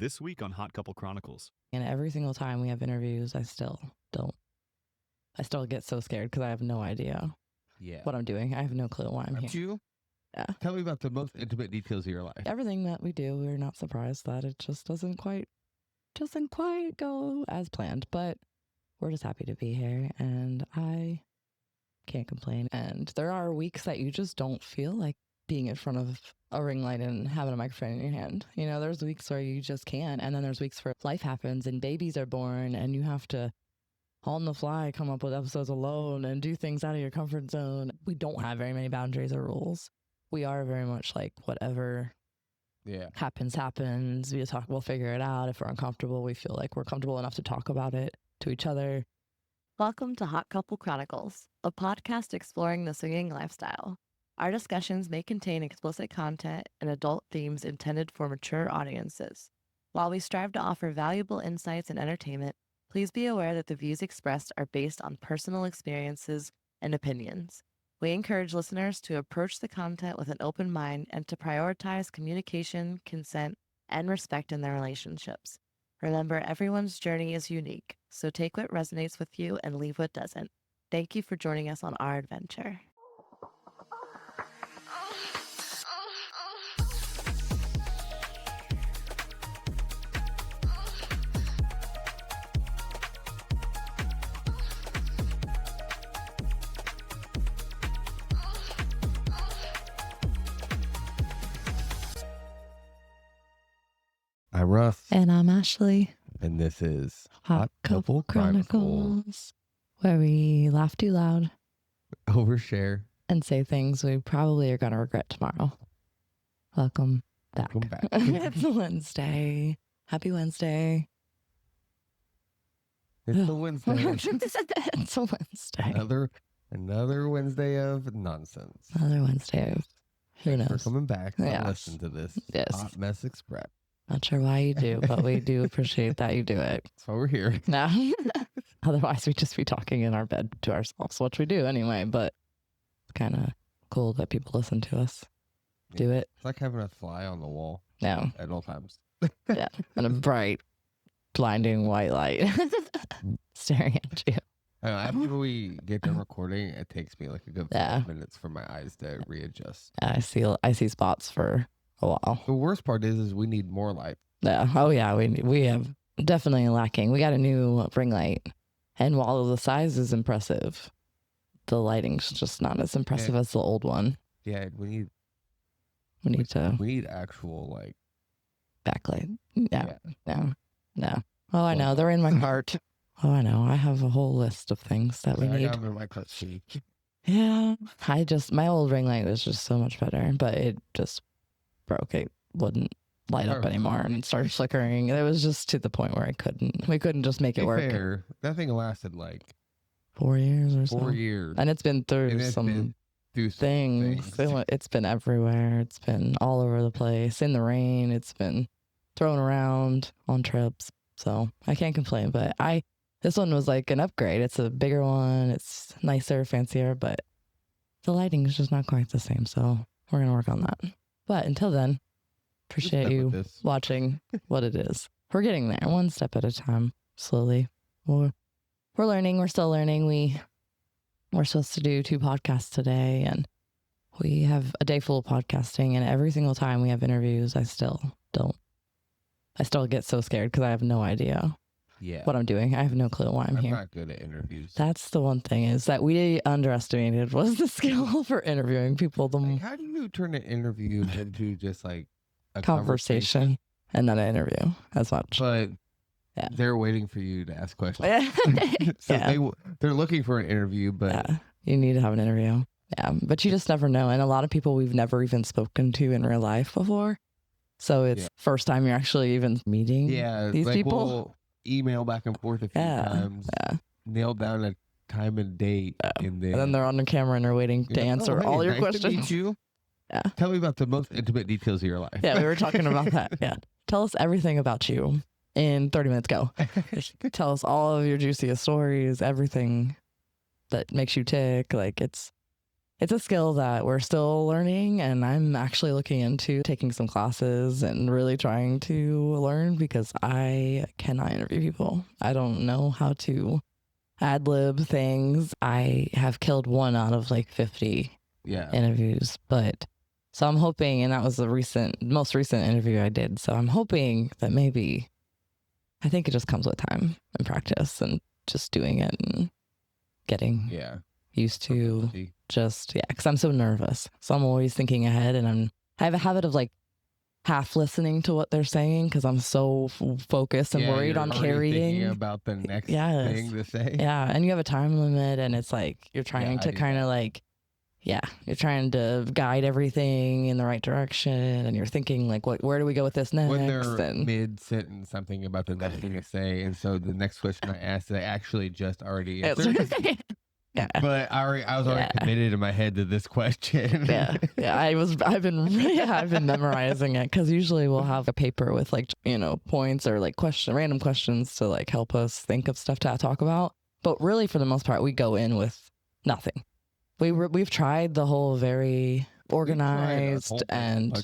This week on Hot Couple Chronicles. And every single time we have interviews, I still get so scared because I have no idea what I'm doing. I have no clue why I'm here. You? Yeah. Tell me about the most intimate details of your life. Everything that we do, we're not surprised that it just doesn't quite go as planned, but we're just happy to be here and I can't complain. And there are weeks that you just don't feel like being in front of a ring light and having a microphone in your hand. You know, there's weeks where you just can't. And then there's weeks where life happens and babies are born and you have to on the fly come up with episodes alone and do things out of your comfort zone. We don't have very many boundaries or rules. We are very much like whatever happens. We'll figure it out. If we're uncomfortable, we feel like we're comfortable enough to talk about it to each other. Welcome to Hot Couple Chronicles, a podcast exploring the swinging lifestyle. Our discussions may contain explicit content and adult themes intended for mature audiences. While we strive to offer valuable insights and entertainment, please be aware that the views expressed are based on personal experiences and opinions. We encourage listeners to approach the content with an open mind and to prioritize communication, consent, and respect in their relationships. Remember, everyone's journey is unique, so take what resonates with you and leave what doesn't. Thank you for joining us on our adventure. I'm Russ. And I'm Ashley. And this is Hot Couple Chronicles, where we laugh too loud, overshare, and say things we probably are going to regret tomorrow. Welcome back. It's Wednesday. Happy Wednesday. It's a Wednesday. It's a Wednesday. Another Wednesday of nonsense. Another Wednesday of who knows. We're coming back to Yes. listen to this Hot Mess Express. Not sure why you do, but we do appreciate that you do it. That's why we're here. No. Otherwise, we'd just be talking in our bed to ourselves, which we do anyway, but it's kind of cool that people listen to us. Do it. It's like having a fly on the wall. No. At all times. Yeah. And a bright, blinding white light staring at you. After we get done recording, it takes me like a good 5 minutes for my eyes to readjust. I see spots for a while. The worst part is we need more light. Yeah. Oh yeah. We have definitely lacking. We got a new ring light, and while the size is impressive, the lighting's just not as impressive as the old one. Yeah, we need actual like backlight. No. Oh, I know. They're in my cart. Oh, I know. I have a whole list of things that we need. I got them in my cart too. Yeah. My old ring light was just so much better, but it just broke. It wouldn't light up anymore and it started flickering. It was just to the point where we couldn't just make it work. Fair. That thing lasted like 4 years or so. 4 years. And it's been through some things. It's been everywhere. It's been all over the place. In the rain. It's been thrown around on trips. So I can't complain, but this one was like an upgrade. It's a bigger one. It's nicer, fancier, but the lighting is just not quite the same. So we're going to work on that. But until then, appreciate you watching what it is. We're getting there one step at a time, slowly. We're learning. We're still learning. We're supposed to do 2 podcasts today, and we have a day full of podcasting, and every single time we have interviews, I still get so scared because I have no idea what I'm doing. I have no clue why I'm here. I'm not good at interviews. That's the one thing is that we underestimated was the skill for interviewing people. How do you turn an interview into just like a conversation and then an interview as much? But they're waiting for you to ask questions. So they're looking for an interview, but you need to have an interview. Yeah, but you just never know. And a lot of people we've never even spoken to in real life before. So it's first time you're actually even meeting these people. We'll email back and forth a few times. Nail down a time and date. And then they're on the camera and they're waiting to answer all your questions. To meet you. Yeah. Tell me about the most intimate details of your life. Yeah, we were talking about that. Yeah. Tell us everything about you in 30 minutes. Go. Tell us all of your juiciest stories, everything that makes you tick. Like it's it's a skill that we're still learning, and I'm actually looking into taking some classes and really trying to learn because I cannot interview people. I don't know how to ad lib things. I have killed 1 out of like 50 interviews, but so I'm hoping, and that was the most recent interview I did. So I'm hoping that maybe, I think it just comes with time and practice and just doing it and getting used to because I'm so nervous. So I'm always thinking ahead, and I have a habit of like half listening to what they're saying because I'm so focused and worried on carrying. Thinking about the next thing to say. Yeah, and you have a time limit, and it's like you're trying to kind of like, you're trying to guide everything in the right direction, and you're thinking like, where do we go with this next? When they're mid-sentence, something about the next thing to say, and so the next question I asked, I actually just already answered. Yeah, but I was already committed in my head to this question. I've been memorizing it because usually we'll have a paper with like points or like random questions to like help us think of stuff to talk about. But really, for the most part, we go in with nothing. We've tried the whole very organized and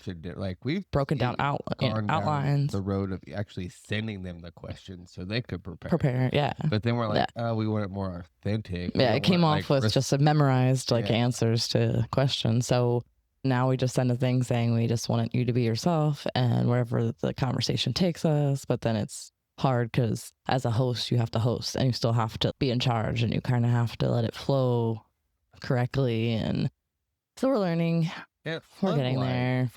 we've broken down outlines. The road of actually sending them the questions so they could prepare. Yeah. But then we're like, we want it more authentic. Yeah, it came off with just a memorized answers to questions. So now we just send a thing saying we just want you to be yourself and wherever the conversation takes us. But then it's hard because as a host, you have to host and you still have to be in charge and you kind of have to let it flow correctly. And so we're learning. We're getting there.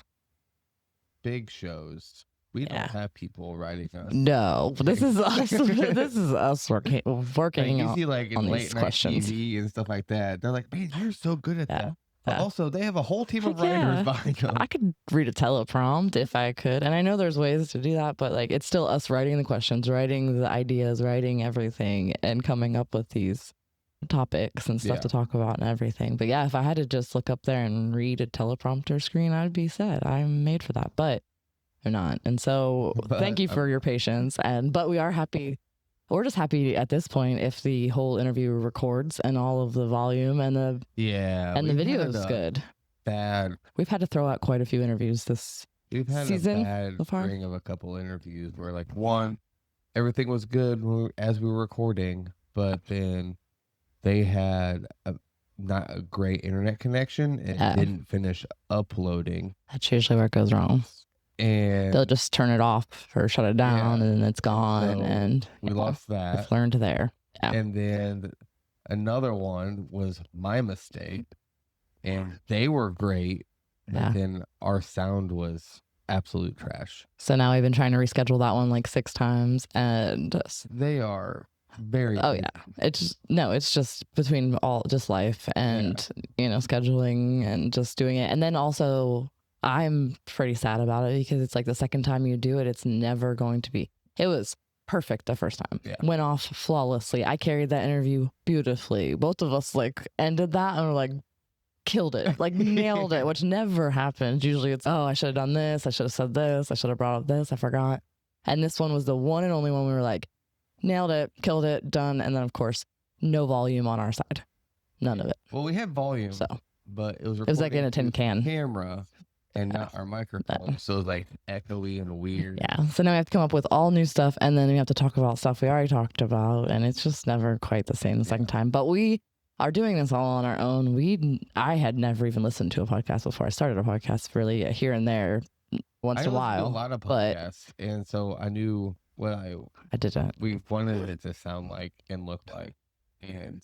Big shows. We don't have people writing us. No, this is us. This is us working you see like in on late these night questions TV and stuff like that. They're like, man, you're so good at that. But also, they have a whole team of writers behind them. I could read a teleprompt if I could, and I know there's ways to do that, but like it's still us writing the questions, writing the ideas, writing everything, and coming up with these topics and stuff to talk about and everything. But if I had to just look up there and read a teleprompter screen, I'd be set. I'm made for that, but I'm not. And so thank you for your patience. But we are happy. We're just happy at this point if the whole interview records and all of the volume and the video is good. We've had to throw out quite a few interviews this season. We've had a bad string of a couple interviews where like everything was good as we were recording, but then they had not a great internet connection and didn't finish uploading. That's usually where it goes wrong. And they'll just turn it off or shut it down and then it's gone. So and we lost that. We've learned there. Yeah. And then another one was my mistake. And they were great. But then our sound was absolute trash. So now we've been trying to reschedule that one like 6 times. And they are very it's just between just life and scheduling and just doing it. And then also I'm pretty sad about it because it's like the second time you do it, it's never going to be. It was perfect the first time. Went off flawlessly. I carried that interview beautifully. Both of us like ended that and were like killed it, like nailed it, which never happens. Usually it's, I should have done this, I should have said this, I should have brought up this, I forgot. And this one was the one and only one we were like, nailed it, killed it, done. And then, of course, no volume on our side. None of it. Well, we had volume, but it was like in a tin can. Camera and not our microphone. So it was like echoey and weird. Yeah. So now we have to come up with all new stuff, and then we have to talk about stuff we already talked about, and it's just never quite the same the second time. But we are doing this all on our own. I had never even listened to a podcast before I started a podcast, really here and there once in a while. I listen to a lot of podcasts, and so I knew what I did that. We wanted it to sound like and look like, and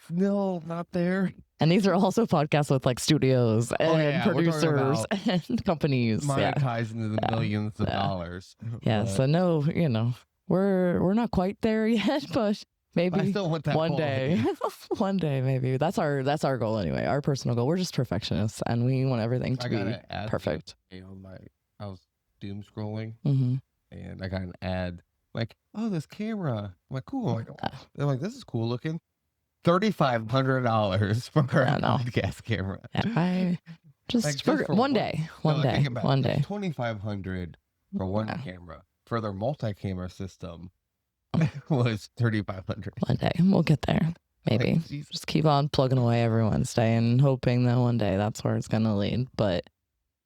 no, not there. And these are also podcasts with like studios and producers and companies monetizing the millions of dollars. Yeah, so no, we're not quite there yet, but maybe I still want that one day. One day, maybe. That's our goal anyway. Our personal goal. We're just perfectionists, and we want everything to be perfect. I was doom scrolling. Mm-hmm. And I got an ad like, oh, this camera. I'm like, cool. They're like, this is cool looking. $3,500 for a podcast camera. I just one day. $2,500 for one camera. For their multi-camera system was $3,500. One day we'll get there. Maybe. Like, geez. Just keep on plugging away every Wednesday and hoping that one day that's where it's going to lead. But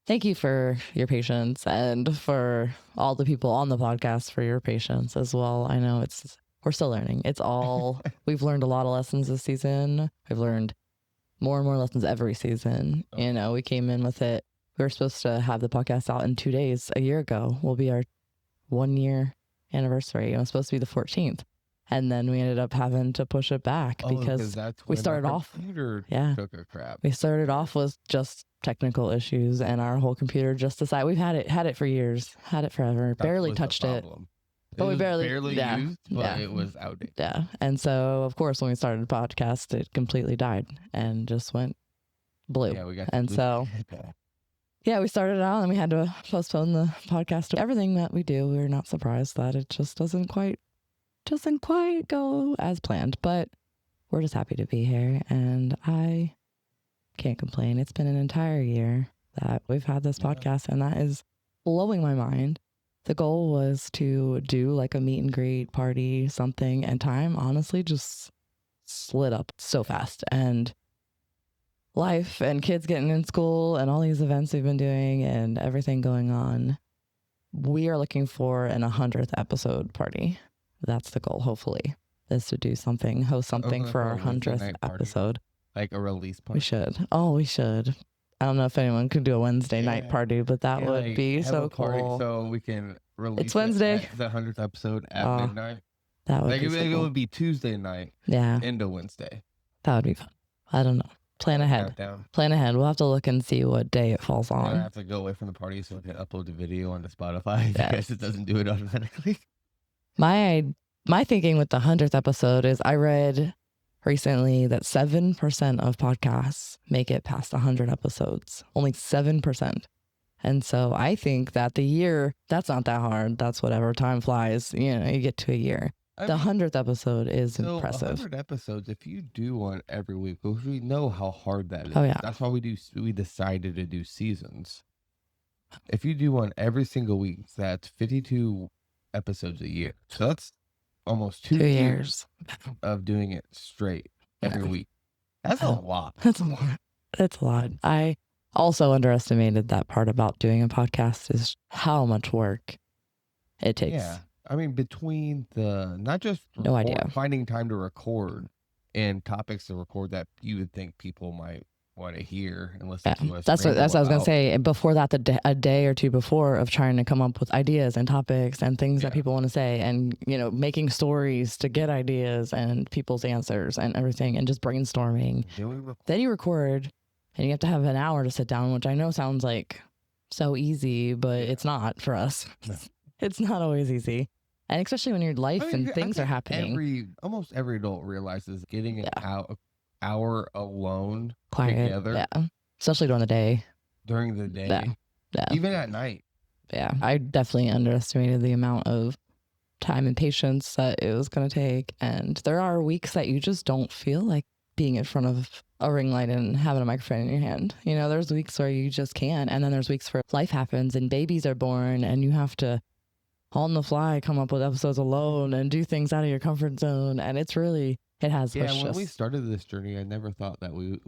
thank you for your patience and for all the people on the podcast for your patience as well. I know we're still learning. We've learned a lot of lessons this season. We've learned more and more lessons every season. You know, we came in with it. We were supposed to have the podcast out in 2 days a year ago. Will be our 1 year anniversary. It was supposed to be the 14th. And then we ended up having to push it back because that's we when started our off. computer Yeah. took a crap. We started off with just technical issues and our whole computer just decided we've had it for years, had it forever, That barely was the touched it. problem. But we was barely- yeah, used, but yeah. it was outdated. Yeah. And so, of course, when we started the podcast, it completely died and just went blue. Yeah, we got And so, yeah, we started out and we had to postpone the podcast. Everything that we do, we're not surprised that it just doesn't quite go as planned. But we're just happy to be here, and I can't complain. It's been an entire year that we've had this podcast, and that is blowing my mind. The goal was to do like a meet and greet party, something, and time honestly just slid up so fast. And life and kids getting in school and all these events we've been doing and everything going on, we are looking for an 100th episode party. That's the goal, hopefully, is to do something, host something for our Wednesday 100th night party. episode. Like a release party. We should. Oh, we should. I don't know if anyone could do a Wednesday night Yeah. party, but that Yeah, would like, be have so a party cool. So we can release It's Wednesday. it at the 100th episode at Oh, midnight. That would Like be so it cool. would be Tuesday night Yeah, into Wednesday. that would be fun. I don't know. Plan ahead. Countdown. Plan ahead. We'll have to look and see what day it falls I'm gonna on. have to go away from the party so I can upload the video onto Spotify Yeah. because it doesn't do it automatically. My thinking with the 100th episode is I read recently that 7% of podcasts make it past 100 episodes. Only 7%. And so I think that the year, that's not that hard. That's whatever. Time flies. You know, you get to a year. The 100th episode is so impressive. 100 episodes, if you do one every week, because we know how hard that is. Oh, yeah. That's why we decided to do seasons. If you do one every single week, that's 52 episodes a year. So that's almost 2 2 years years. of doing it straight every Yeah. week. That's a Yeah. lot. That's a lot. That's a lot. I also underestimated that part about doing a podcast is how much work it takes. Yeah. I mean, between not just No idea. finding time to record and topics to record that you would think people might want to hear and listen to us. That's what I was ramble going to about. say. Before that, a day or two before of trying to come up with ideas and topics and things that Yeah. people want to say and, you know, making stories to get ideas and people's answers and everything and just brainstorming. Then we record. Then you record and you have to have an hour to sit down, which I know sounds like so easy, but it's not for us. No. It's not always easy. And especially when your life I mean, and I things are think happening. Almost every adult realizes getting an hour alone Quiet. together Yeah. Especially during the day. during the day, Yeah. Yeah. even at night. Yeah. I definitely underestimated the amount of time and patience that it was going to take. And there are weeks that you just don't feel like being in front of a ring light and having a microphone in your hand. You know, there's weeks where you just can't. And then there's weeks where life happens and babies are born and you have to on the fly come up with episodes alone and do things out of your comfort zone. And it has Yeah, pushed when us. we started this journey, I never thought that we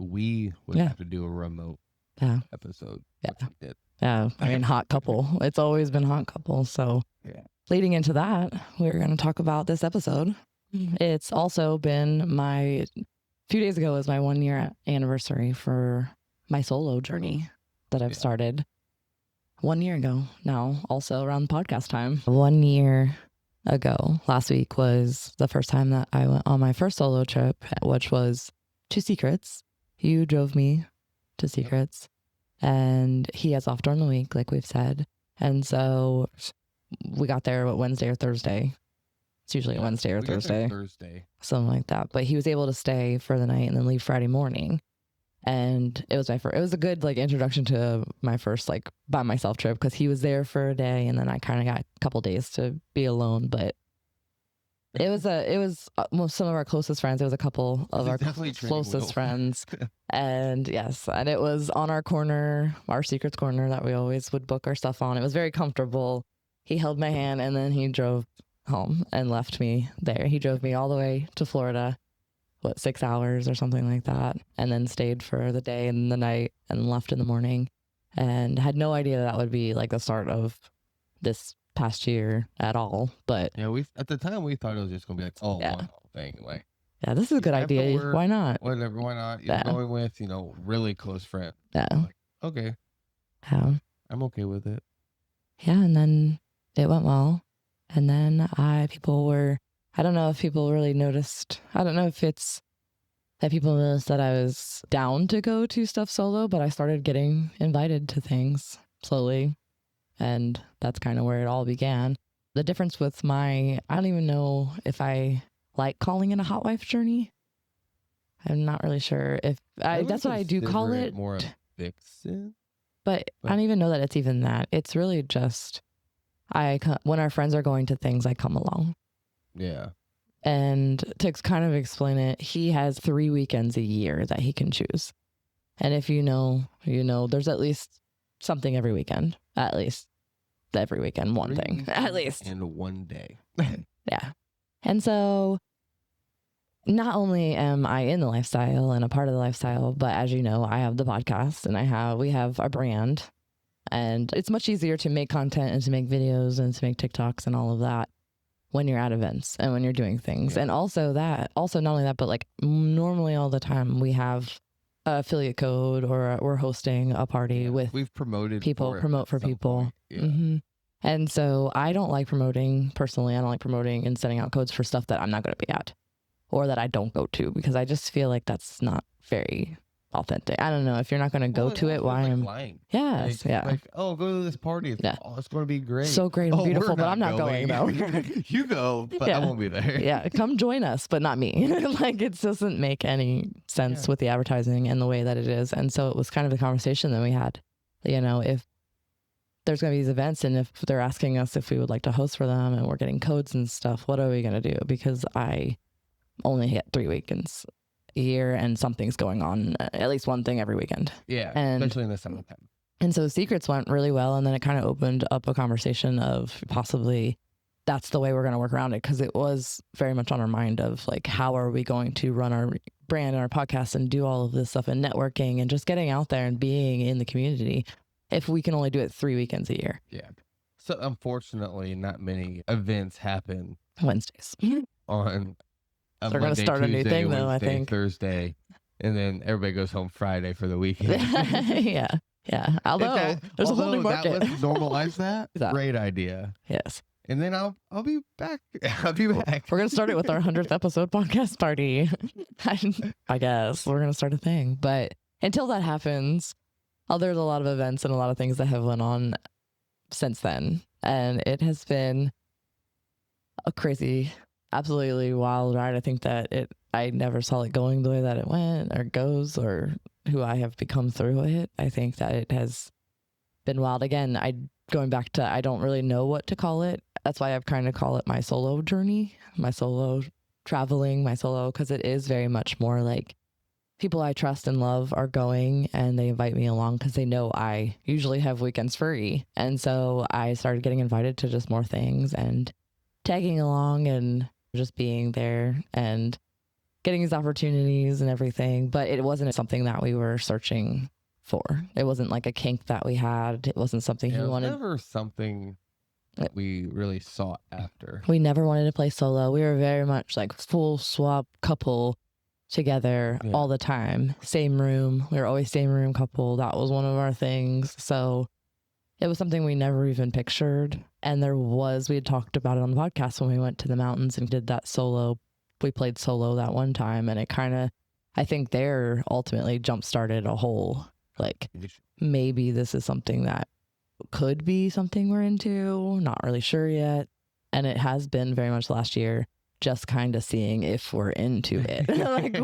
would Yeah. have to do a remote Yeah. episode. Yeah. which we did. Yeah, I mean, Hot Couple. It's always been Hot Couple. So, Yeah. leading into that, we're going to talk about this episode. It's also been a few days ago was my 1 year anniversary for my solo journey that I've Yeah. started 1 year ago now, also around podcast time. 1 year ago, last week was the first time that I went on my first solo trip, which was to Secrets. You drove me to Secrets. And he has off during the week, like we've said. And so we got there Wednesday or Thursday. It's usually a Wednesday or We got there Thursday, Thursday. something like that. But he was able to stay for the night and then leave Friday morning. And it was it was a good like introduction to my first like by myself trip because he was there for a day and then I kind of got a couple days to be alone. But it was some of our closest friends. It was a couple of our Definitely training closest wheels. friends. And yes, and it was on our corner, our Secrets corner that we always would book our stuff on. It was very comfortable. He held my hand and then he drove home and left me there. He drove me all the way to Florida 6 hours or something like that, and then stayed for the day and the night and left in the morning, and had no idea that would be like the start of this past year at all. But Yeah, we at the time we thought it was just gonna be like, oh, Yeah. one thing, like yeah, this is a good after idea. work, Why not? whatever, why not? You're Yeah. going with, really close friends. Yeah. Like, okay, Yeah. I'm okay with it. Yeah, and then it went well. And then I don't know if people really noticed. I don't know if it's that people noticed that I was down to go to stuff solo, but I started getting invited to things slowly. And that's kind of where it all began. The difference with I don't even know if I like calling it a hot wife journey. I'm not really sure if would that's what I do call consider it. more a vixen. But I don't even know that it's even that. It's really just when our friends are going to things, I come along. Yeah. And to kind of explain it, he has 3 weekends a year that he can choose. And if you know, there's at least something every weekend. At least every weekend, one thing. At least. And one day. Yeah. And so not only am I in the lifestyle and a part of the lifestyle, but as you know, I have the podcast and we have our brand. And it's much easier to make content and to make videos and to make TikToks and all of that when you're at events and when you're doing things. Yeah. And also not only that, but like normally all the time we have an affiliate code or we're hosting a party with We've promoted people, for it promote at for some people. point. Yeah. hmm And so I don't like promoting personally. I don't like promoting and sending out codes for stuff that I'm not going to be at or that I don't go to, because I just feel like that's not very authentic. I don't know. If you're not going to go to it, why am lying? Yes, Like, yeah. Like, oh, go to this party. Yeah. Oh, it's going to be great. So great and Oh, beautiful, we're but I'm not going though. You go, but Yeah. I won't be there. Yeah, come join us, but not me. Like, it doesn't make any sense with the advertising and the way that it is. And so it was kind of the conversation that we had, if there's going to be these events and if they're asking us if we would like to host for them and we're getting codes and stuff, what are we going to do? Because I only hit 3 weekends a year and something's going on, at least one thing every weekend. Yeah, And- especially in the summertime. And so secrets went really well. And then it kind of opened up a conversation of possibly that's the way we're going to work around it. Because it was very much on our mind of like, how are we going to run our brand and our podcast and do all of this stuff and networking and just getting out there and being in the community if we can only do it 3 weekends a year. Yeah. So unfortunately, not many events happen Wednesdays. on a They're gonna Monday, start a new Tuesday, thing, though, I Wednesday, think. Thursday, and then everybody goes home Friday for the weekend. Yeah. Yeah. Although there's a whole new market. Let's normalize that. That. Great idea. Yes. And then I'll be back. I'll be back. We're going to start it with our 100th episode podcast party. I guess we're going to start a thing. But until that happens, there's a lot of events and a lot of things that have went on since then. And it has been a crazy, absolutely wild ride. I think that I never saw it going the way that it went or goes or who I have become through it. I think that it has been wild. Again, going back to, I don't really know what to call it. That's why I've kind of call it my solo journey, my solo traveling, because it is very much more like people I trust and love are going and they invite me along because they know I usually have weekends free. And so I started getting invited to just more things and tagging along and just being there and getting these opportunities and everything. But it wasn't something that we were searching for. It wasn't like a kink that we had. It wasn't something Yeah, he it was wanted. never something that we really sought after. We never wanted to play solo. We were very much like full swap couple together all the time. Same room. We were always same room couple. That was one of our things. So it was something we never even pictured. And we had talked about it on the podcast when we went to the mountains and did that solo. We played solo that one time and it kind of, I think there ultimately jump started a whole, like, maybe this is something that could be something we're into. Not really sure yet. And it has been very much last year, just kind of seeing if we're into it. Like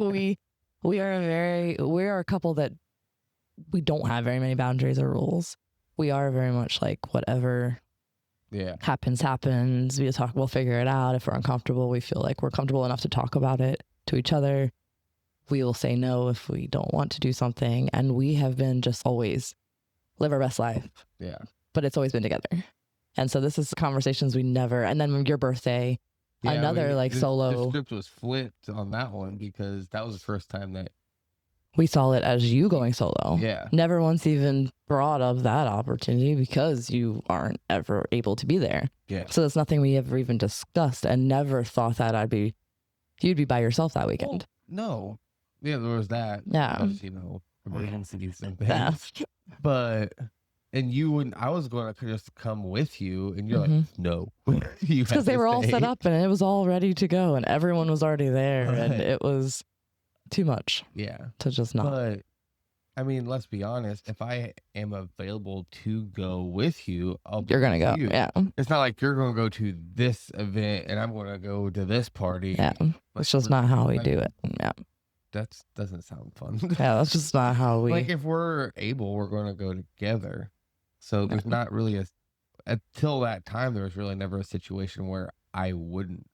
we're a couple that we don't have very many boundaries or rules. We are very much like whatever happens. We'll figure it out. If we're uncomfortable, we feel like we're comfortable enough to talk about it to each other. We will say no if we don't want to do something. And we have been just always live our best life. Yeah. But it's always been together. And so this is conversations we never, and then your birthday, another like the solo. script was flipped on that one because that was the first time that We saw it as you going solo. Yeah. Never once even brought up that opportunity because you aren't ever able to be there. Yeah. So that's nothing we ever even discussed, and never thought that you'd be by yourself that weekend. No. Yeah, there was that. Yeah. Because, emergencies and things. Yeah. But, and I was going to just come with you, and you're like, no. Because they were all set up and it was all ready to go and everyone was already there, and it was too much. Yeah. To just not. But, I mean, let's be honest. If I am available to go with you, You're going to go. you. Yeah. It's not like you're going to go to this event and I'm going to go to this party. Yeah. It's just not how we do it. Yeah. That doesn't sound fun. Yeah, that's just not how we. Like, if we're able, we're going to go together. So there's not really until that time, there was really never a situation where I wouldn't.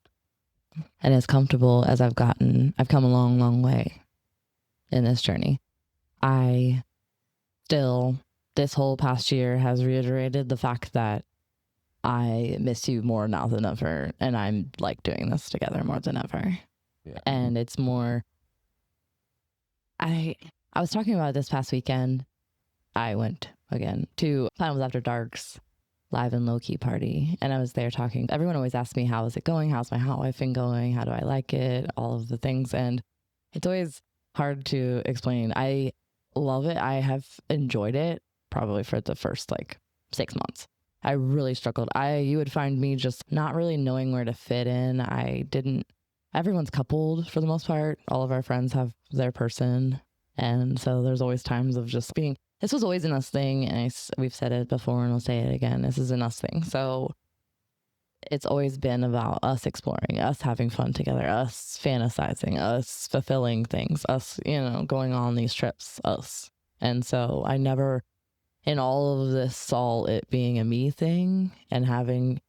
And as comfortable as I've gotten, I've come a long, long way in this journey. I still, this whole past year has reiterated the fact that I miss you more now than ever. And I'm like doing this together more than ever. Yeah. And it's more, I was talking about it this past weekend. I went again to Planet Was After Dark's live and low-key party, and I was there talking. Everyone always asks me, how is it going? How's my hot wifing going? How do I like it? All of the things. And it's always hard to explain. I love it. I have enjoyed it probably for the first like 6 months. I really struggled. You would find me just not really knowing where to fit in. Everyone's coupled for the most part. All of our friends have their person. And so there's always times of just being, this was always an us thing. And we've said it before and we'll say it again. This is an us thing. So it's always been about us exploring, us having fun together, us fantasizing, us fulfilling things, us, going on these trips, us. And so I never, in all of this, saw it being a me thing and having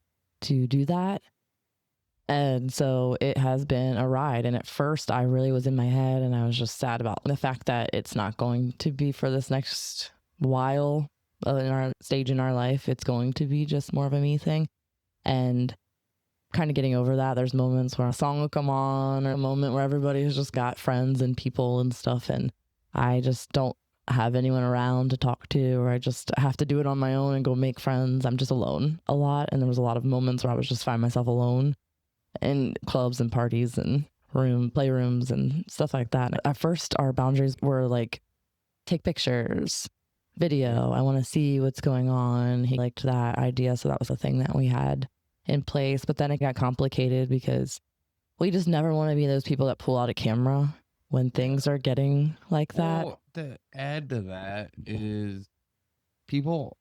to do that. And so it has been a ride. And at first I really was in my head and I was just sad about the fact that it's not going to be for this next while in our stage in our life. It's going to be just more of a me thing. And kind of getting over that. There's moments where a song will come on, or a moment where everybody's just got friends and people and stuff. And I just don't have anyone around to talk to, or I just have to do it on my own and go make friends. I'm just alone a lot. And there was a lot of moments where I was just find myself alone in clubs and parties and playrooms and stuff like that. At first, our boundaries were like, take pictures, video. I want to see what's going on. He liked that idea. So that was a thing that we had in place. But then it got complicated because we just never want to be those people that pull out a camera when things are getting like that. Well, to add to that is people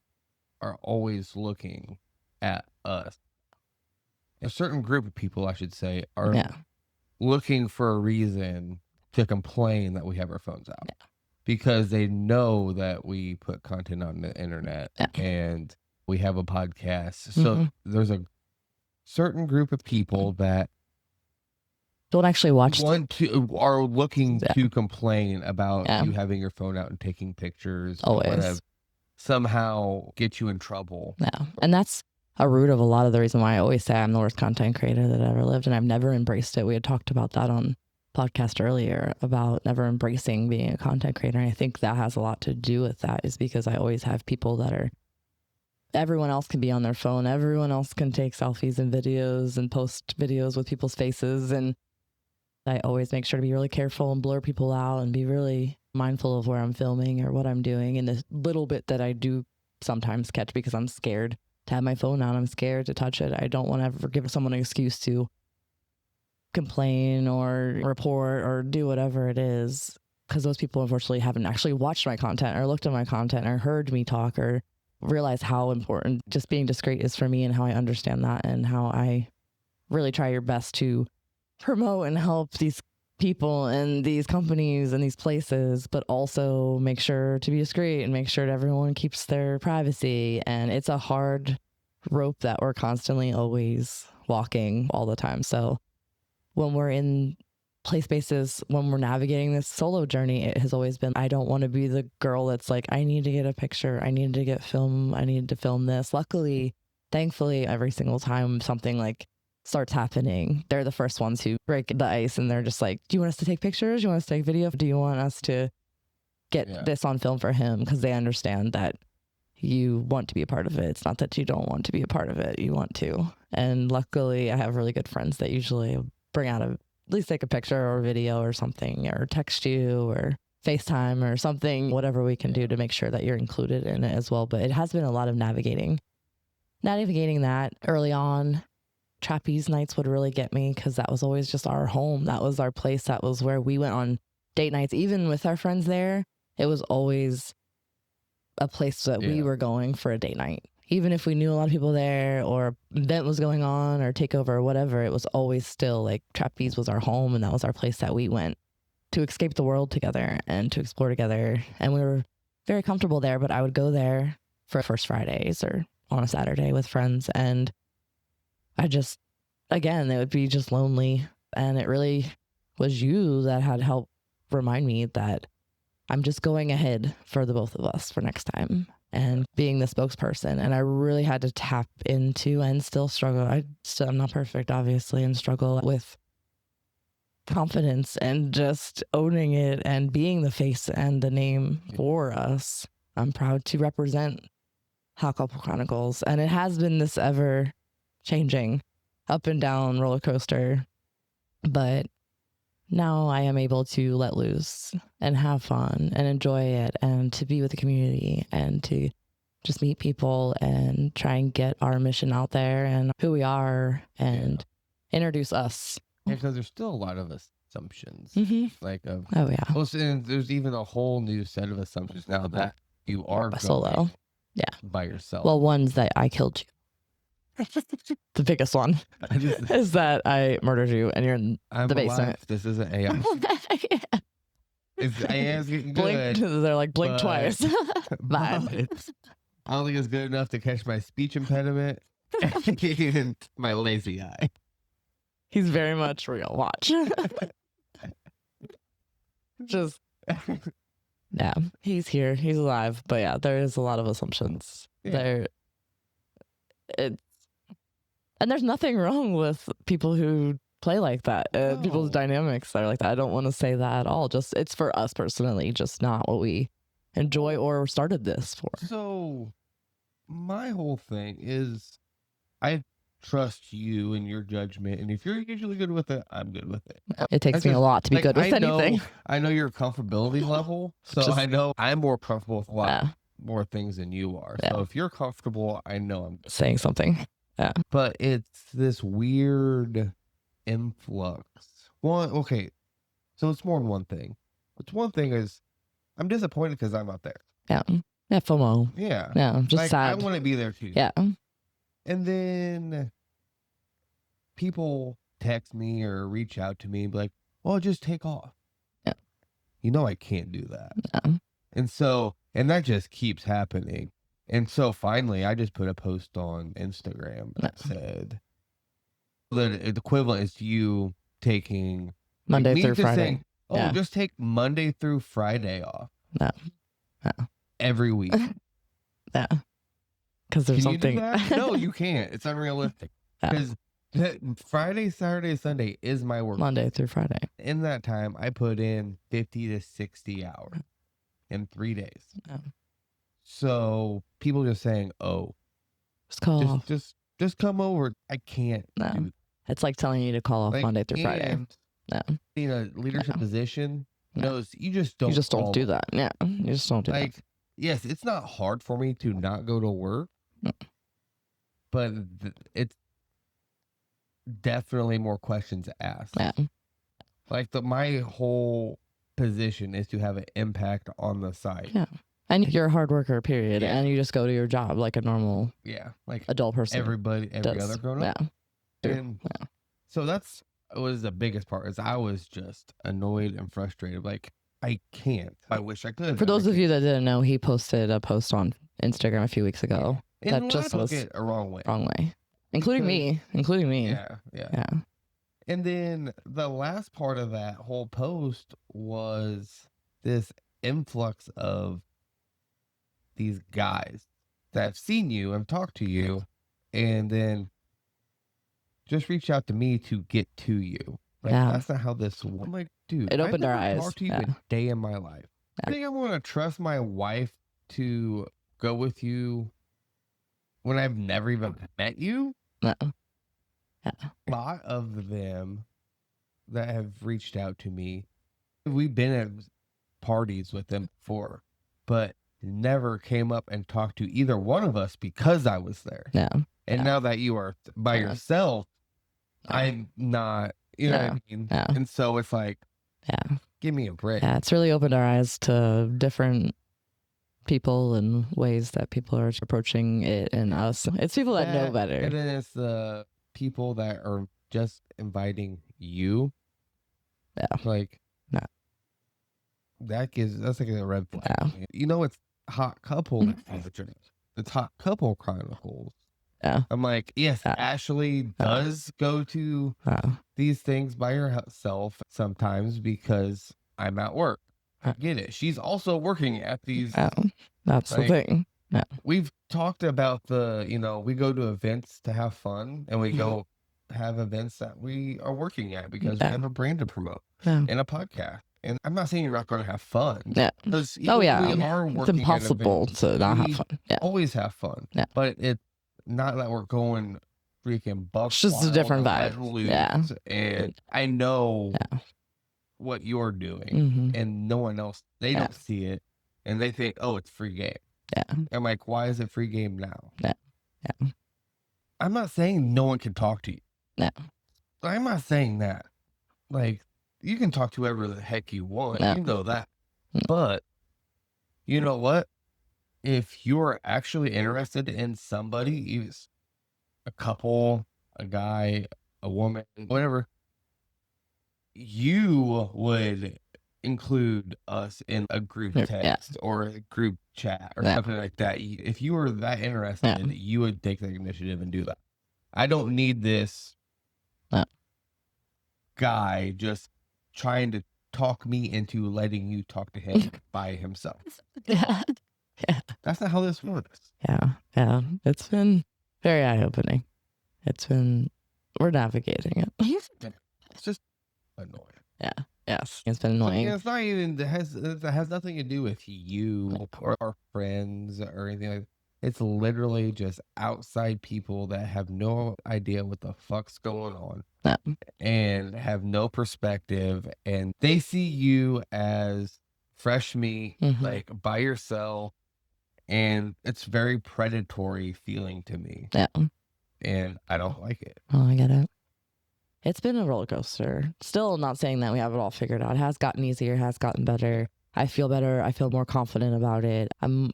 are always looking at us. A certain group of people, I should say, are looking for a reason to complain that we have our phones out because they know that we put content on the internet and we have a podcast. So there's a certain group of people that don't actually watch are looking to complain about you having your phone out and taking pictures. Always. Or whatever, somehow get you in trouble. Yeah. And that's a root of a lot of the reason why I always say I'm the worst content creator that ever lived, and I've never embraced it. We had talked about that on podcast earlier about never embracing being a content creator. And I think that has a lot to do with that, is because I always have people that are, everyone else can be on their phone. Everyone else can take selfies and videos and post videos with people's faces. And I always make sure to be really careful and blur people out and be really mindful of where I'm filming or what I'm doing. And the little bit that I do sometimes catch, because I'm scared to have my phone out. I'm scared to touch it. I don't want to ever give someone an excuse to complain or report or do whatever it is, because those people unfortunately haven't actually watched my content or looked at my content or heard me talk or realize how important just being discreet is for me, and how I understand that, and how I really try your best to promote and help these people and these companies and these places, but also make sure to be discreet and make sure that everyone keeps their privacy. And it's a hard rope that we're constantly always walking all the time. So when we're in play spaces, when we're navigating this solo journey, it has always been, I don't want to be the girl that's like, I need to get a picture, I need to get film, I need to film this. Luckily, thankfully, every single time something like starts happening, they're the first ones who break the ice, and they're just like, do you want us to take pictures? Do you want us to take video? Do you want us to get this on film for him? Because they understand that you want to be a part of it. It's not that you don't want to be a part of it. You want to. And luckily, I have really good friends that usually bring out at least take a picture or a video or something, or text you or FaceTime or something, whatever we can do to make sure that you're included in it as well. But it has been a lot of navigating that early on. Trapeze nights would really get me because that was always just our home. That was our place. That was where we went on date nights. Even with our friends there, it was always a place that we were going for a date night. Even if we knew a lot of people there or event was going on or takeover or whatever, it was always still like trapeze was our home, and that was our place that we went to escape the world together and to explore together. And we were very comfortable there, but I would go there for first Fridays or on a Saturday with friends, and I just, again, it would be just lonely. And it really was you that had helped remind me that I'm just going ahead for the both of us for next time and being the spokesperson. And I really had to tap into and still struggle. I'm not perfect, obviously, and struggle with confidence and just owning it and being the face and the name for us. I'm proud to represent Hot Couple Chronicles. And it has been this ever changing up and down roller coaster, but now I am able to let loose and have fun and enjoy it, and to be with the community and to just meet people and try and get our mission out there and who we are and introduce us. Yeah, because there's still a lot of assumptions. Like, oh yeah. Well, and there's even a whole new set of assumptions now that you are going solo. Yeah. by yourself. Well, one's that I killed you. The biggest one is that I murdered you and you're in the basement. Alive. This isn't AI. It's AI's getting Blink, good. they're like, blink twice. But I don't think it's good enough to catch my speech impediment and my lazy eye. He's very much real. Watch. Just, yeah, he's here. He's alive. But yeah, there is a lot of assumptions. And there's nothing wrong with people who play like that. People's dynamics are like that. I don't want to say that at all. Just, it's for us personally, just not what we enjoy or started this for. So my whole thing is I trust you and your judgment. And if you're usually good with it, I'm good with it. It takes me a lot to be good with anything. I know your comfortability level. So I know I'm more comfortable with a lot more things than you are. So if you're comfortable, I know I'm good. Saying something. Yeah. But it's this weird influx. Okay. So it's more than one thing. It's one thing is I'm disappointed because I'm not there. Yeah. Yeah, FOMO. Yeah. Yeah, I'm just like, sad. I want to be there too. Yeah. And then people text me or reach out to me and be like, well, just take off. Yeah. You know I can't do that. Yeah. And that just keeps happening. And so finally, I just put a post on Instagram that said the equivalent is you taking Monday through Friday. Saying, just take Monday through Friday off. No. Every week. Yeah. Because there's something. You do that? No, you can't. It's unrealistic. Because Friday, Saturday, Sunday is my work. Monday through Friday. In that time, I put in 50 to 60 hours in 3 days. Yeah. So people just saying, just call off. Just come over. I can't. No. It's like telling you to call off Monday through Friday. No. In a leadership position, knows you just don't. You just don't do that. Yeah. You just don't do that. Yes, it's not hard for me to not go to work, but it's definitely more questions asked. Yeah. Like my whole position is to have an impact on the site. Yeah. And you're a hard worker, period. Yeah. And you just go to your job like a normal like adult person. Every other grown up. Yeah. And so that was the biggest part is I was just annoyed and frustrated. Like, I can't. I wish I could. For those of you that didn't know, he posted a post on Instagram a few weeks ago. And that just was it a wrong way. Including me. Yeah. And then the last part of that whole post was this influx of these guys that have seen you and talked to you, and then just reached out to me to get to you. Like, Yeah. that's not how this. I'm like, dude, It opened our I've never eyes. talked to you Yeah. a day in my life. I think I'm gonna trust my wife to go with you when I've never even met you. No. Yeah. A lot of them that have reached out to me, we've been at parties with them before, but never came up and talked to either one of us because I was there. Yeah. And Yeah. now that you are by Yeah. yourself, Yeah. I'm not, you know what I mean? Yeah. And so it's like, Yeah. give me a break. Yeah. It's really opened our eyes to different people and ways that people are approaching it and us. It's people that know better. And then it's the people that are just inviting you. Yeah. Like, No. that's like a red flag. Yeah. You know, it's Hot Couple. It's Hot Couple Chronicles. Yeah. I'm like, yes, Yeah. Ashley does go to these things by herself sometimes because I'm at work. I get it. She's also working at these. That's the thing. Yeah. We've talked about we go to events to have fun, and we go have events that we are working at because we have a brand to promote and a podcast. And I'm not saying you're not going to have fun. Yeah. Because Oh, yeah. we are working It's impossible to not have fun. Yeah. Always have fun. Yeah. But it's not that we're going freaking buck. It's just a different vibe. Yeah. And I know what you're doing, and no one else, they don't see it, and they think, oh, it's free game. Yeah. I'm like, why is it free game now? Yeah. Yeah. I'm not saying no one can talk to you. No. I'm not saying that. Like, you can talk to whoever the heck you want. No. You know that. But you know what? If you're actually interested in somebody, a couple, a guy, a woman, whatever, you would include us in a group text or a group chat or something like that. If you were that interested, you would take the initiative and do that. I don't need this guy just trying to talk me into letting you talk to him by himself. Yeah. That's not how this works. Yeah. It's been very eye-opening. We're navigating it. It's just annoying. Yeah. Yes. It's been annoying. It's not even, it has nothing to do with you or our friends or anything like that. It's literally just outside people that have no idea what the fuck's going on and have no perspective. And they see you as fresh meat, like by yourself. And it's very predatory feeling to me. Yeah. And I don't like it. Oh, I get it. It's been a roller coaster. Still not saying that we have it all figured out. It has gotten easier, has gotten better. I feel better. I feel more confident about it. I'm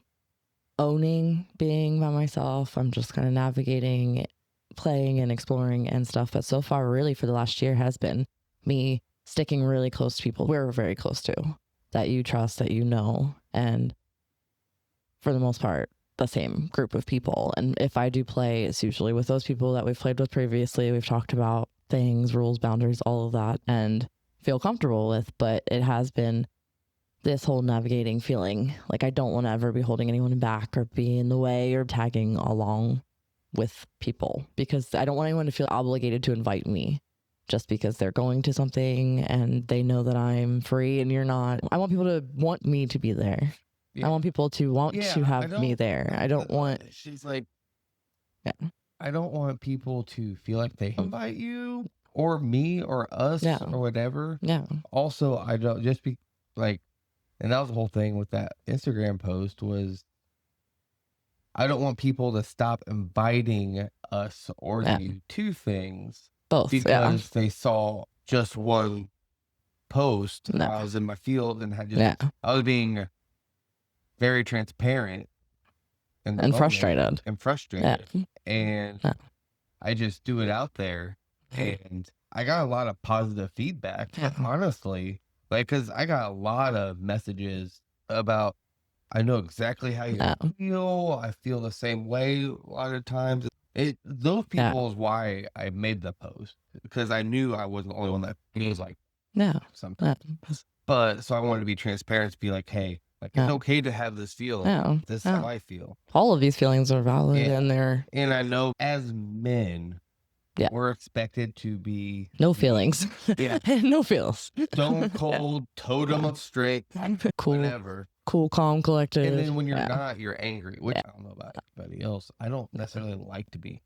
owning being by myself. I'm just kind of navigating, playing and exploring and stuff. But so far, really, for the last year has been me sticking really close to people we're very close to, that you trust, that you know. And for the most part, the same group of people. And if I do play, it's usually with those people that we've played with previously. We've talked about things, rules, boundaries, all of that, and feel comfortable with. But it has been this whole navigating feeling like I don't want to ever be holding anyone back or be in the way or tagging along with people, because I don't want anyone to feel obligated to invite me just because they're going to something and they know that I'm free and you're not. I want people to want me to be there. I want people to want to have me there. I don't want. She's like, I don't want people to feel like they invite you or me or us or whatever. Yeah. Also, I don't just be like, and that was the whole thing with that Instagram post was, I don't want people to stop inviting us or you to things because they saw just one post. I was in my field and I was being very transparent and frustrated. And I just do it out there, and I got a lot of positive feedback, honestly, like, because I got a lot of messages about, I know exactly how you feel. I feel the same way a lot of times. Those people is why I made the post, because I knew I wasn't the only one that feels like sometimes. But so I wanted to be transparent, to be like, hey, like, it's okay to have this feeling. This is how I feel. All of these feelings are valid, and they're. And I know as men, Yeah. We're expected to be No feelings. Yeah. No feels. stone cold, totem of strength, Cool, whatever. cool, calm, collected. And then when you're yeah. not, you're angry, which I don't know about anybody else. I don't necessarily like to be.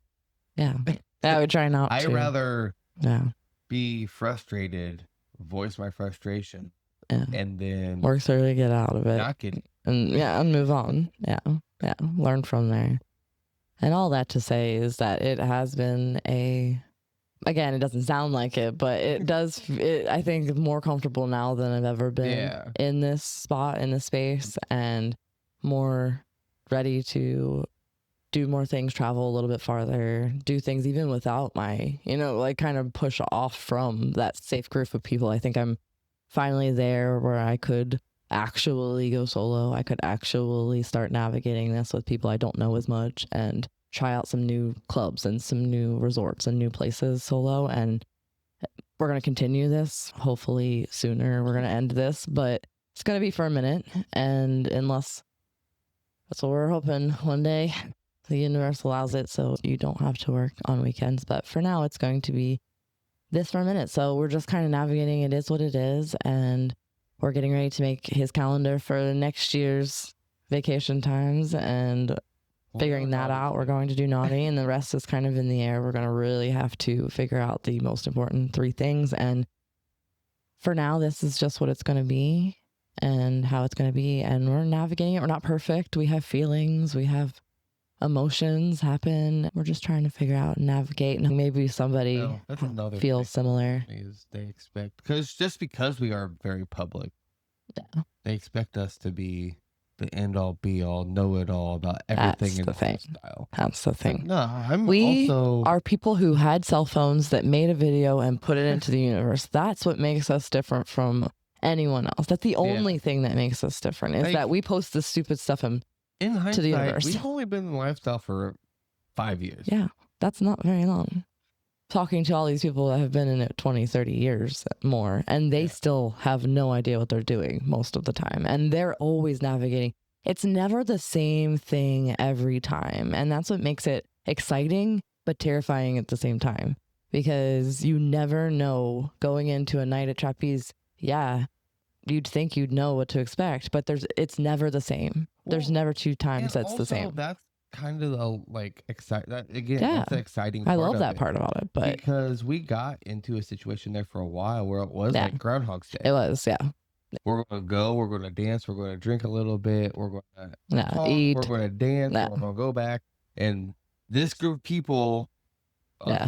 Yeah. I would try not I to. rather Yeah. be frustrated, voice my frustration, Yeah. and then Work through to get out of it. not get And move on. Yeah. Yeah. Learn from there. And all that to say is that it has been again, it doesn't sound like it, but it does, I think, more comfortable now than I've ever been in this spot, in this space, and more ready to do more things, travel a little bit farther, do things even without my, like kind of push off from that safe group of people. I think I'm finally there where I could actually go solo. I could actually start navigating this with people I don't know as much and try out some new clubs and some new resorts and new places solo. And we're going to continue this. Hopefully sooner we're going to end this, but it's going to be for a minute. And unless that's what we're hoping one day the universe allows it, so you don't have to work on weekends. But for now, it's going to be this for a minute. So we're just kind of navigating. It is what it is. And we're getting ready to make his calendar for next year's vacation times and figuring that out. We're going to do naughty, and the rest is kind of in the air. We're going to really have to figure out the most important 3 things. And for now, this is just what it's going to be and how it's going to be. And we're navigating it. We're not perfect. We have feelings. We have emotions happen. We're just trying to figure out and navigate. And maybe somebody that's another feels similar. Is they expect, because we are very public, they expect us to be the end all be all, know it all about everything in the style. That's the thing. No, we are people who had cell phones that made a video and put it into the universe. That's what makes us different from anyone else. That's the only thing that makes us different is that we post this stupid stuff in hindsight, to the universe. We've only been in the lifestyle for 5 years. Yeah, that's not very long. Talking to all these people that have been in it 20, 30 years more, and they still have no idea what they're doing most of the time. And they're always navigating. It's never the same thing every time. And that's what makes it exciting, but terrifying at the same time. Because you never know going into a night at Trapeze. Yeah, you'd think you'd know what to expect, but it's never the same. There's never 2 times that's the same. That's kind of exciting. That's the exciting part. I love that part about it, but because we got into a situation there for a while where it was like Groundhog's Day. It was, We're going to go, we're going to dance, we're going to drink a little bit, we're going to talk, eat, we're going to dance, we're going to go back. And this group of people,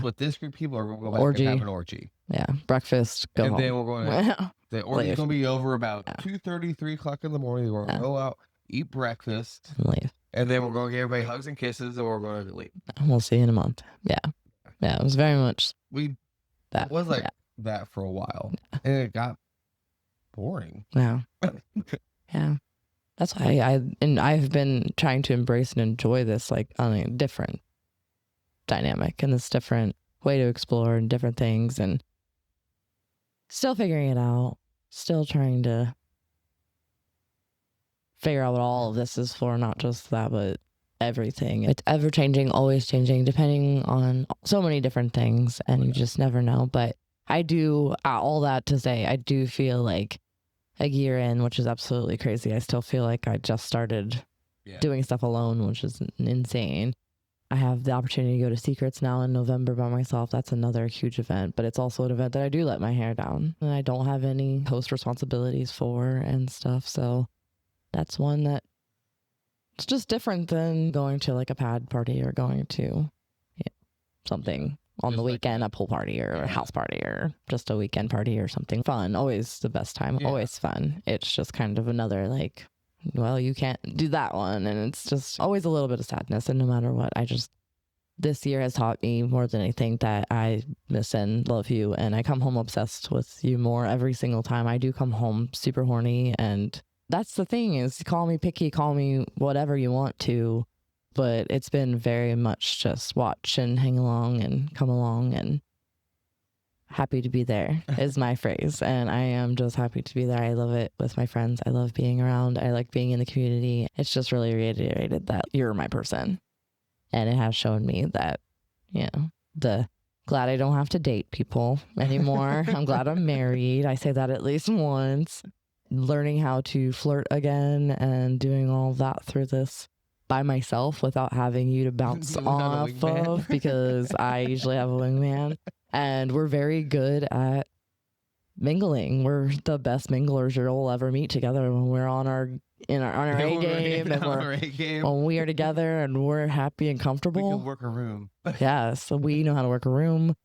with this group of people, are going to go back and have an orgy. Yeah, breakfast, go home. And then we're going to, the orgy's going to be over about 2:30, 3 o'clock in the morning. We're going to go out, eat breakfast, and leave. And then we're going to give everybody hugs and kisses, and we're going to leave. We'll see you in a month. Yeah. Yeah, it was very much that. It was like that for a while. Yeah. And it got boring. Yeah. Yeah. That's why I've been trying to embrace and enjoy this like on a different dynamic and this different way to explore and different things, and still figuring it out, still trying to figure out what all of this is for, not just that, but everything. It's ever changing, always changing, depending on so many different things, and you just never know. But I do, all that to say, I do feel like a year in, which is absolutely crazy. I still feel like I just started doing stuff alone, which is insane. I have the opportunity to go to Secrets now in November by myself. That's another huge event, but it's also an event that I do let my hair down and I don't have any host responsibilities for and stuff. So that's one that it's just different than going to like a pad party or going to something on the weekend, a pool party or a house party or just a weekend party or something fun. Always the best time, always fun. It's just kind of another like, well, you can't do that one. And it's just always a little bit of sadness. And no matter what, this year has taught me more than anything that I miss and love you. And I come home obsessed with you more every single time. I do come home super horny. And that's the thing is, call me picky, call me whatever you want to. But it's been very much just watch and hang along and come along and happy to be there is my phrase. And I am just happy to be there. I love it with my friends. I love being around. I like being in the community. It's just really reiterated that you're my person. And it has shown me that, the Glad I don't have to date people anymore. I'm glad I'm married. I say that at least once. Learning how to flirt again and doing all that through this by myself without having you to bounce Without a off wingman. of, because I usually have a wingman. And we're very good at mingling. We're the best minglers you'll ever meet together when we're on our A game, and on our A game. when we are together and we're happy and We comfortable. can work a room. Yeah, so we know how to work a room,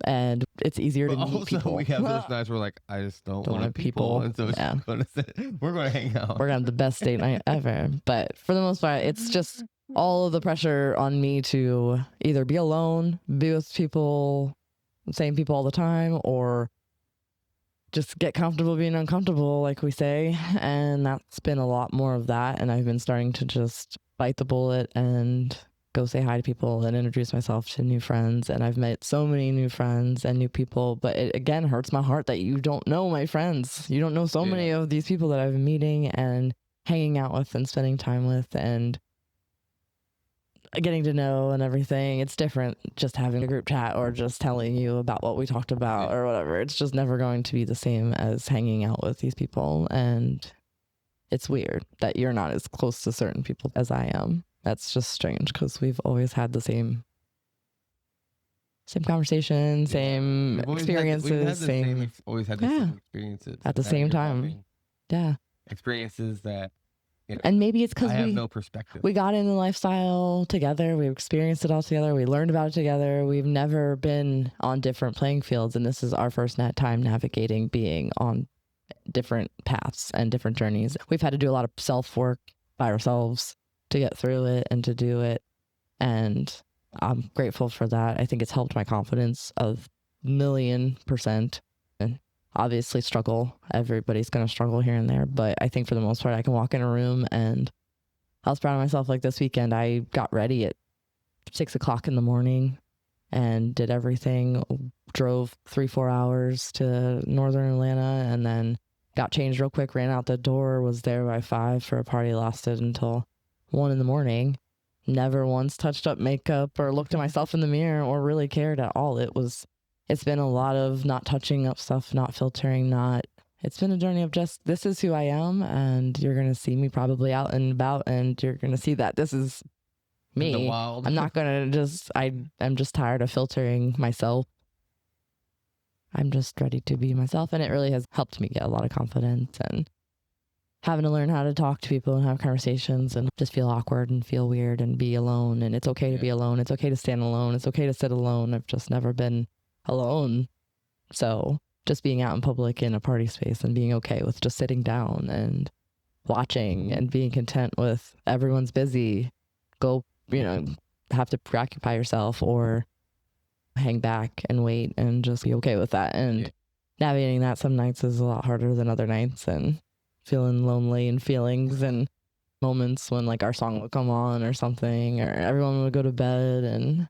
and it's easier But to meet also, people. we have those nights where like I just don't Don't want want people, people. and so it's Yeah. we're going to hang out. We're gonna have the best date night ever. But for the most part, it's just all of the pressure on me to either be alone, be with people, same people all the time, or just get comfortable being uncomfortable, like we say. And that's been a lot more of that. And I've been starting to just bite the bullet and go say hi to people and introduce myself to new friends. And I've met so many new friends and new people, but it again hurts my heart that you don't know my friends. You don't know so many of these people that I've been meeting and hanging out with and spending time with and getting to know and everything. It's different just having a group chat or just telling you about what we talked about or whatever. It's just never going to be the same as hanging out with these people. And it's weird that you're not as close to certain people as I am. That's just strange because we've always had the same conversation, same We've always experiences, always had the same experiences at the Now same you're time. having Yeah. experiences that And maybe it's because I have no perspective. we got in the lifestyle together. We experienced it all together. We learned about it together. We've never been on different playing fields. And this is our first time navigating being on different paths and different journeys. We've had to do a lot of self-work by ourselves to get through it and to do it. And I'm grateful for that. I think it's helped my confidence of 1,000,000%. And obviously struggle. Everybody's going to struggle here and there. But I think for the most part, I can walk in a room, and I was proud of myself. Like this weekend, I got ready at 6:00 in the morning and did everything, drove 3-4 hours to northern Atlanta, and then got changed real quick, ran out the door, was there by 5 for a party that lasted until 1 in the morning. Never once touched up makeup or looked at myself in the mirror or really cared at all. It's been a lot of not touching up stuff, not filtering, it's been a journey of just, this is who I am, and you're going to see me probably out and about, and you're going to see that this is me. In the wild. I'm not going to I'm just tired of filtering myself. I'm just ready to be myself, and it really has helped me get a lot of confidence and having to learn how to talk to people and have conversations and just feel awkward and feel weird and be alone. And it's okay to be alone. It's okay to stand alone. It's okay to sit alone. I've just never been alone. So just being out in public in a party space and being okay with just sitting down and watching and being content with everyone's busy. Go, have to preoccupy yourself or hang back and wait and just be okay with that. And navigating that some nights is a lot harder than other nights, and feeling lonely and feelings and moments when like our song would come on or something, or everyone would go to bed and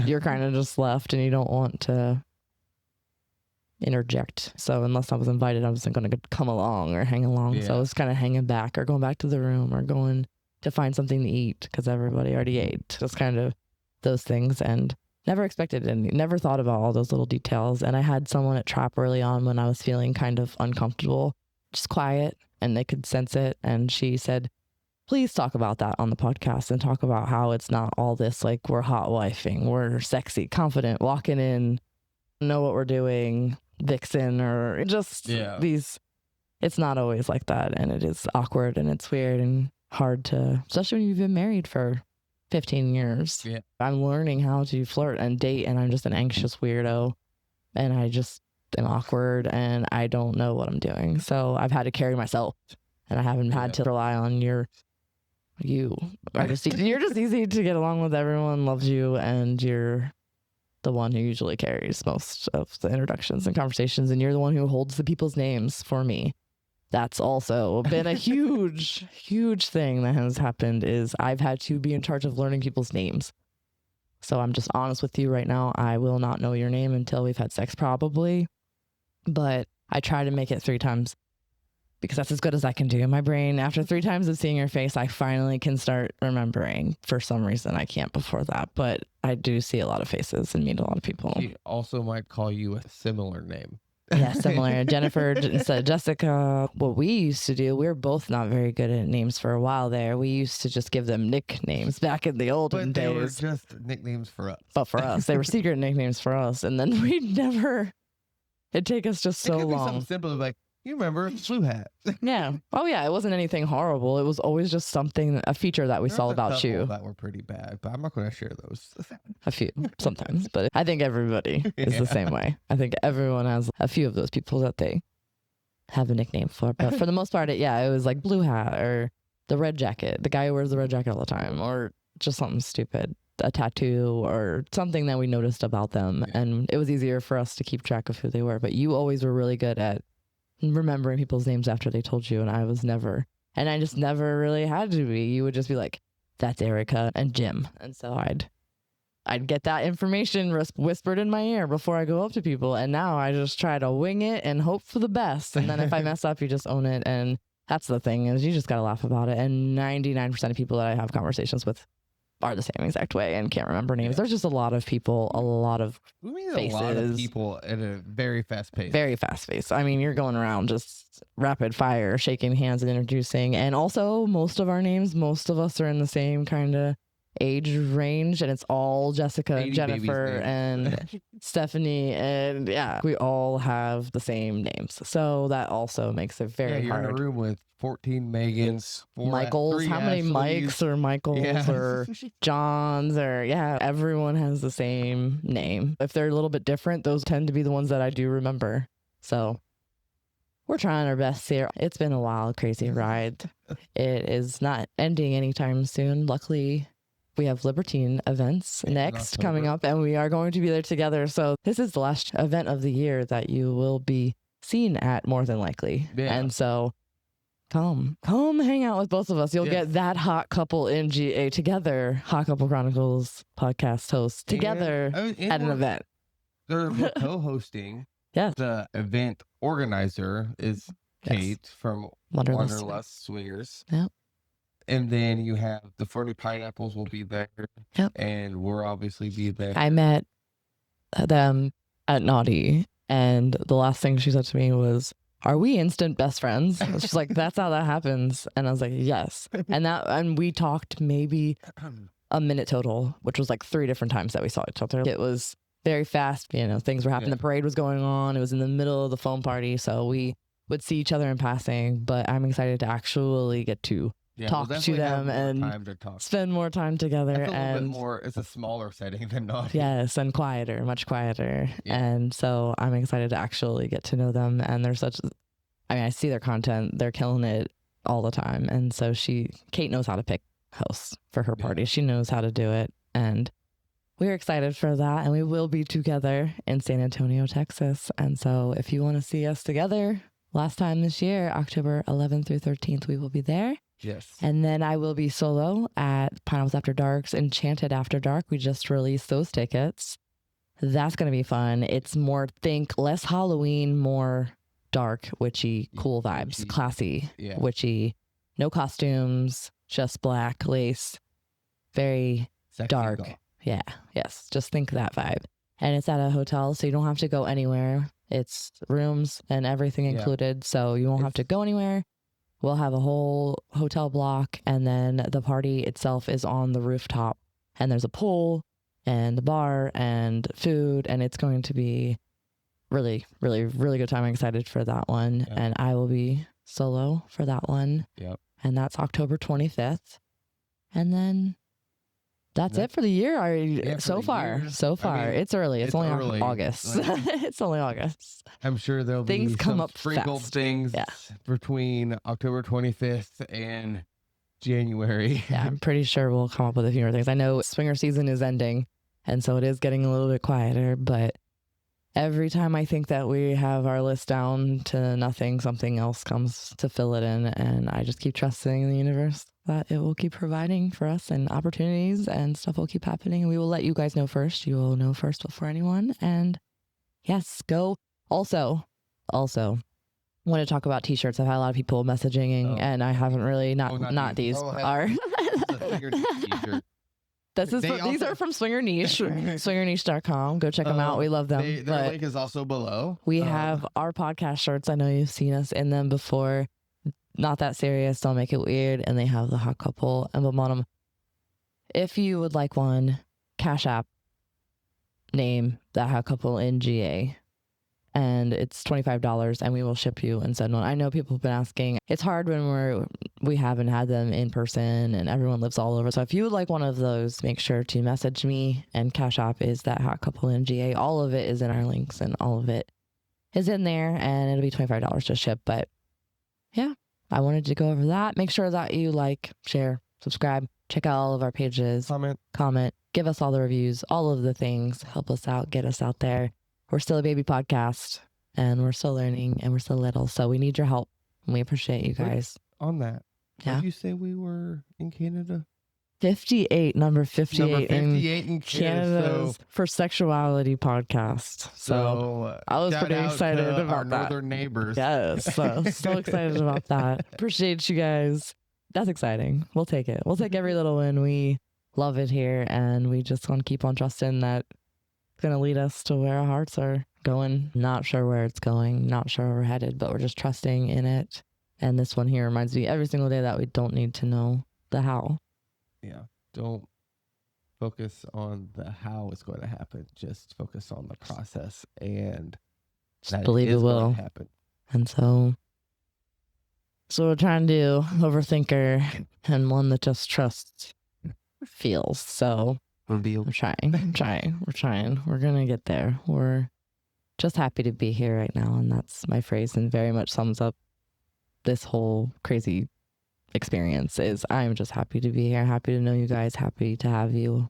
you're kind of just left and you don't want to interject. So unless I was invited, I wasn't going to come along or hang along. So I was kind of hanging back or going back to the room or going to find something to eat because everybody already ate. Just kind of those things, and never expected and never thought about all those little details. And I had someone at Trap early on when I was feeling kind of uncomfortable, just quiet, and they could sense it. And she said, please talk about that on the podcast and talk about how it's not all this like we're hot wifing, we're sexy, confident, walking in, know what we're doing, vixen, or just these. It's not always like that, and it is awkward and it's weird and hard to, especially when you've been married for 15 years. Yeah. I'm learning how to flirt and date, and I'm just an anxious weirdo, and I just am awkward and I don't know what I'm doing. So I've had to carry myself, and I haven't had to rely on you're just easy to get along with. Everyone loves you, and you're the one who usually carries most of the introductions and conversations, and you're the one who holds the people's names for me. That's also been a huge, huge thing that has happened, is I've had to be in charge of learning people's names. So I'm just honest with you right now. I will not know your name until we've had sex, probably. But I try to make it 3 times because that's as good as I can do in my brain. After 3 times of seeing your face, I finally can start remembering. For some reason, I can't before that, but I do see a lot of faces and meet a lot of people. She also might call you a similar name. Yeah, similar. Jennifer instead of Jessica. What we used to do, we were both not very good at names for a while there. We used to just give them nicknames back in the olden But they were days. just nicknames for us. But for us, they were secret nicknames for us. And then we'd never, it'd take us just so it could be long. something simple like, you remember Blue Hat. Yeah. Oh, yeah. It wasn't anything horrible. It was always just something, a feature that we There's saw a about couple you. that were pretty bad, but I'm not going to share those. A few sometimes, but I think everybody is the same way. I think everyone has a few of those people that they have a nickname for. But for the most part, it was like Blue Hat or the red jacket, the guy who wears the red jacket all the time, or just something stupid, a tattoo or something that we noticed about them. Yeah. And it was easier for us to keep track of who they were. But you always were really good at remembering people's names after they told you, and I was never. And I just never really had to be. You would just be like, that's Erica and Jim. And so I'd get that information whispered in my ear before I go up to people. And now I just try to wing it and hope for the best. And then if I mess up, you just own it. And that's the thing, is you just got to laugh about it. And 99% of people that I have conversations with are the same exact way and can't remember names. Yeah. There's just a lot of people, a lot of We meet a lot of faces. people at a very fast pace. very fast pace. I mean, you're going around just rapid fire, shaking hands and introducing. And also most of our names, most of us are in the same kind of age range, and it's all Jessica, 80 Jennifer, babies' and names. Stephanie, and we all have the same names. So that also makes it very you're in hard. a room with 14 Megans, Michaels, how many Mikes or Michaels or Johns or everyone has the same name. If they're a little bit different, those tend to be the ones that I do remember. So we're trying our best here. It's been a wild, crazy ride. It is not ending anytime soon. Luckily, we have Libertine events next coming up, and we are going to be there together. So this is the last event of the year that you will be seen at, more than likely. Yeah. And so come hang out with both of us. You'll get that hot couple in GA together, Hot Couple Chronicles podcast hosts together at an event. They're co-hosting. Yes. The event organizer is Kate from Wanderlust Swingers. Yep. And then you have the Fernie Pineapples will be there. Yep. And we'll obviously be there. I met them at Naughty, and the last thing she said to me was, "Are we instant best friends?" She's like, "That's how that happens." And I was like, "Yes." And we talked maybe a minute total, which was like 3 different times that we saw each other. It was very fast. Things were happening. Yeah. The parade was going on. It was in the middle of the foam party, so we would see each other in passing. But I'm excited to actually get to talk we'll to definitely have them more and time to talk. spend more time together. It's a little bit And more. It's a smaller setting than Naughty. yes, and quieter, much quieter. Yeah. And so I'm excited to actually get to know them. And they're I see their content. They're killing it all the time. And so Kate knows how to pick hosts for her party. Yeah. She knows how to do it. And we're excited for that. And we will be together in San Antonio, Texas. And so if you want to see us together, last time this year, October 11th through 13th, we will be there. Yes. And then I will be solo at Pineapples After Dark's Enchanted After Dark. We just released those tickets. That's going to be fun. It's more less Halloween, more dark, witchy, cool vibes, Witchy. classy, Yeah. witchy, no costumes, just black lace, very Sexy dark. goth. Yeah. Yes. Just think that vibe. And it's at a hotel, so you don't have to go anywhere. It's rooms and everything Yeah. included. So you won't have to go anywhere. We'll have a whole hotel block, and then the party itself is on the rooftop, and there's a pool and the bar and food, and it's going to be really, really, really good time. I'm excited for that one. Yeah. And I will be solo for that one. Yep. And that's October 25th. And then that's Yeah. it for the year. for So the far, year. so I far. mean, It's early. It's it's only early. August. Like- It's only August. I'm sure there'll Things be come some up sprinkled fast. things Yeah. between October 25th and January. Yeah, I'm pretty sure we'll come up with a few more things. I know swinger season is ending, and so it is getting a little bit quieter, but every time I think that we have our list down to nothing, something else comes to fill it in, and I just keep trusting the universe that it will keep providing for us, and opportunities and stuff will keep happening, and we will let you guys know first. You will know first before anyone. And yes, go. Also, want to talk about t-shirts. I've had a lot of people messaging, Oh. and I haven't really not these Oh, are. It's a finger t-shirt. These are from Swinger Niche, swingerniche.com. Go check them out. We love them. Their But link is also below. we have our podcast shirts. I know you've seen us in them before. Not that serious. Don't make it weird. And they have the Hot Couple emblem on them. If you would like one, Cash App, name that Hot Couple NGA. And it's $25, and we will ship you and send one. I know people have been asking. It's hard when we haven't had them in person, and everyone lives all over. So if you would like one of those, make sure to message me. And Cash App is that Hot Couple NGA. All of it is in our links, and all of it is in there, and it'll be $25 to ship. But yeah, I wanted to go over that. Make sure that you like, share, subscribe, check out all of our pages, comment, give us all the reviews, all of the things. Help us out, get us out there. We're still a baby podcast, and we're still learning, and we're still little. So we need your help, and we appreciate you guys. On that, Yeah. did you say we were in Canada? 58, number 58, Number 58 in Canada. Canada's For Sexuality podcast. So I was shout pretty out excited to about our that. northern neighbors. Yes, so excited about that. Appreciate you guys. That's exciting. We'll take it. We'll take every little win. We love it here, and we just want to keep on trusting that it's going to lead us to where our hearts are going. Not sure where it's going, not sure where we're headed, but we're just trusting in it. And this one here reminds me every single day that we don't need to know the how. Yeah. Don't focus on the how it's going to happen. Just focus on the process, and Just that believe it is going will. to happen. And so we're trying to do, overthinker, and one that just trusts feels. So Reveal. we're trying. We're going to get there. We're just happy to be here right now. And that's my phrase, and very much sums up this whole crazy experience. Is I'm just happy to be here. Happy to know you guys. Happy to have you.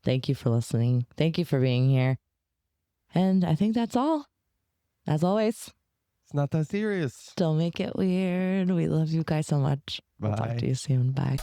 Thank you for listening. Thank you for being here. And I think that's all. As always, It's not that serious. don't make it weird. We love you guys so much. Bye. We'll talk to you soon. Bye.